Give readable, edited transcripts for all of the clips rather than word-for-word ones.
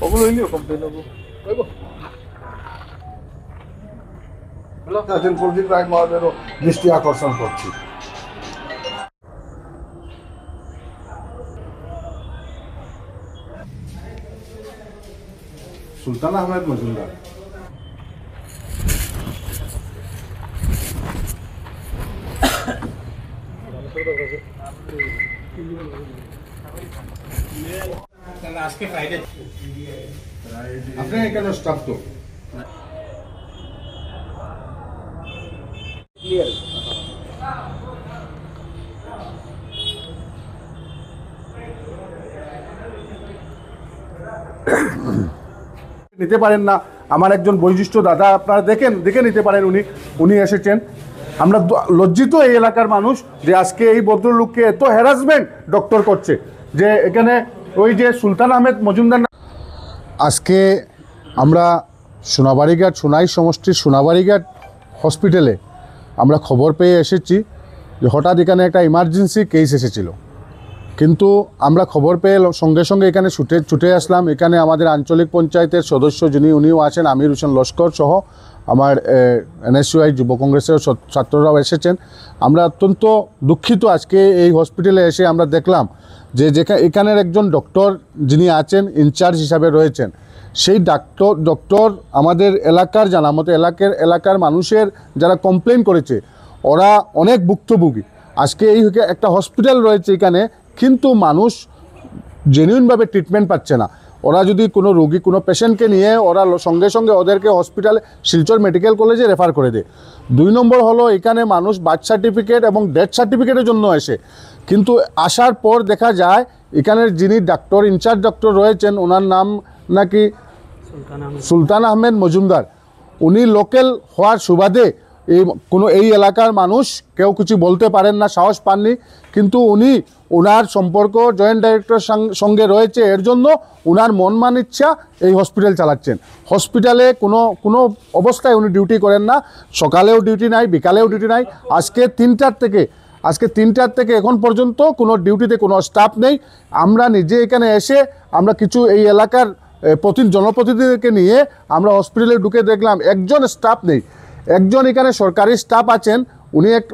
ওগুলো হইলেও কমপ্লেন হবো। কুলদীপ রায় মহোদয়েরও দৃষ্টি আকর্ষণ করছি। সুলতান আহমেদ মজুমদার। আপনি এখানে স্টাফ তো নিতে পারেন না। আমার একজন বয়োজ্যেষ্ঠ দাদা আপনারা দেখে নিতে পারেন, উনি এসেছেন। আমরা লজ্জিত এই এলাকার মানুষ যে আজকে এই ভদ্রলোককে এত হ্যারাসমেন্ট ডক্টর করছে, যে এখানে ওই যে সুলতান আহমেদ মজুমদার। আজকে আমরা সোনাই সমষ্টির সোনাবাড়িঘাট হসপিটালে আমরা খবর পেয়ে এসেছি যে হঠাৎ এখানে একটা ইমার্জেন্সি কেস এসেছিল, কিন্তু আমরা খবর পেয়ে সঙ্গে সঙ্গে এখানে ছুটে আসলাম। এখানে আমাদের আঞ্চলিক পঞ্চায়েতের সদস্য উনিও আছেন, আমির হোসেন লস্কর সহ আমার NSUI যুব কংগ্রেসের ছাত্ররাও এসেছেন। আমরা অত্যন্ত দুঃখিত আজকে এই হসপিটালে এসে আমরা দেখলাম যে এখানের একজন ডক্টর যিনি আছেন ইনচার্জ হিসাবে রয়েছেন, সেই ডক্টর আমাদের এলাকার জানা মতো এলাকার মানুষের যারা কমপ্লেন করেছে ওরা অনেক ভুক্তভোগী। আজকে এই একটা হসপিটাল রয়েছে এখানে, কিন্তু মানুষ জেনুইনভাবে ট্রিটমেন্ট পাচ্ছে না। ওরা যদি কোনো রোগী কোনো পেশেন্টকে নিয়ে ওরা সঙ্গে সঙ্গে ওদেরকে হসপিটালে শিলচর মেডিকেল কলেজে রেফার করে দেয়। 2 নম্বর হলো এখানে মানুষ বার্থ সার্টিফিকেট এবং ডেথ সার্টিফিকেটের জন্য আসে, কিন্তু আসার পর দেখা যায় এখানের যিনি ইনচার্জ ডক্টর রয়েছেন ওনার নাম নাকি সুলতান আহমেদ মজুমদার। উনি লোকাল হওয়ার সুবাদে এই এলাকার মানুষ কেউ কিছু বলতে পারেন না, সাহস পাননি, কিন্তু ওনার সম্পর্ক জয়েন্ট ডাইরেক্টর সঙ্গে রয়েছে, এর জন্য ওনার মন ইচ্ছা এই হসপিটাল চালাচ্ছেন। হসপিটালে কোনো অবস্থায় উনি ডিউটি করেন না, সকালেও ডিউটি নাই, বিকালেও ডিউটি নাই। আজকে 3টার থেকে এখন পর্যন্ত কোনো ডিউটিতে কোনো স্টাফ নেই। আমরা নিজে এখানে এসে আমরা কিছু এই এলাকার জনপ্রতিনিধিদেরকে নিয়ে আমরা হসপিটালে ঢুকে দেখলাম একজন স্টাফ নেই। একজন এখানে সরকারি স্টাফ আছেন,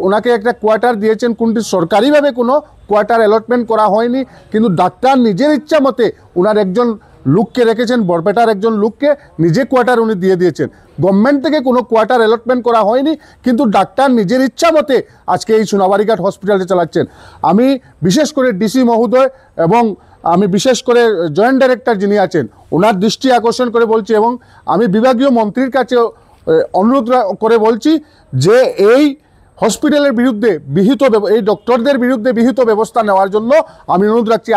ওনাকে একটা কোয়ার্টার দিয়েছেন, কোনটি সরকারিভাবে কোনো কোয়ার্টার অ্যালটমেন্ট করা হয়নি, কিন্তু ডাক্তার নিজের ইচ্ছা মতে ওনার একজন লোককে রেখেছেন, বরপেটার একজন লোককে নিজে কোয়ার্টার উনি দিয়ে দিয়েছেন। গভর্নমেন্ট থেকে কোনো কোয়ার্টার অ্যালটমেন্ট করা হয়নি, কিন্তু ডাক্তার নিজের ইচ্ছা মতে আজকে এই সোনাবাড়িঘাট হসপিটালে চালাচ্ছেন। আমি বিশেষ করে ডিসি মহোদয় এবং আমি বিশেষ করে জয়েন্ট ডাইরেক্টর যিনি আছেন ওনার দৃষ্টি আকর্ষণ করে বলছি, এবং আমি বিভাগীয় মন্ত্রীর কাছে অনুরোধ করে বলছি যে এই হসপিটালের বিরুদ্ধে এই ডক্টরদের বিরুদ্ধে বিহিত ব্যবস্থা নেওয়ার জন্য আমি অনুরোধ রাখছি।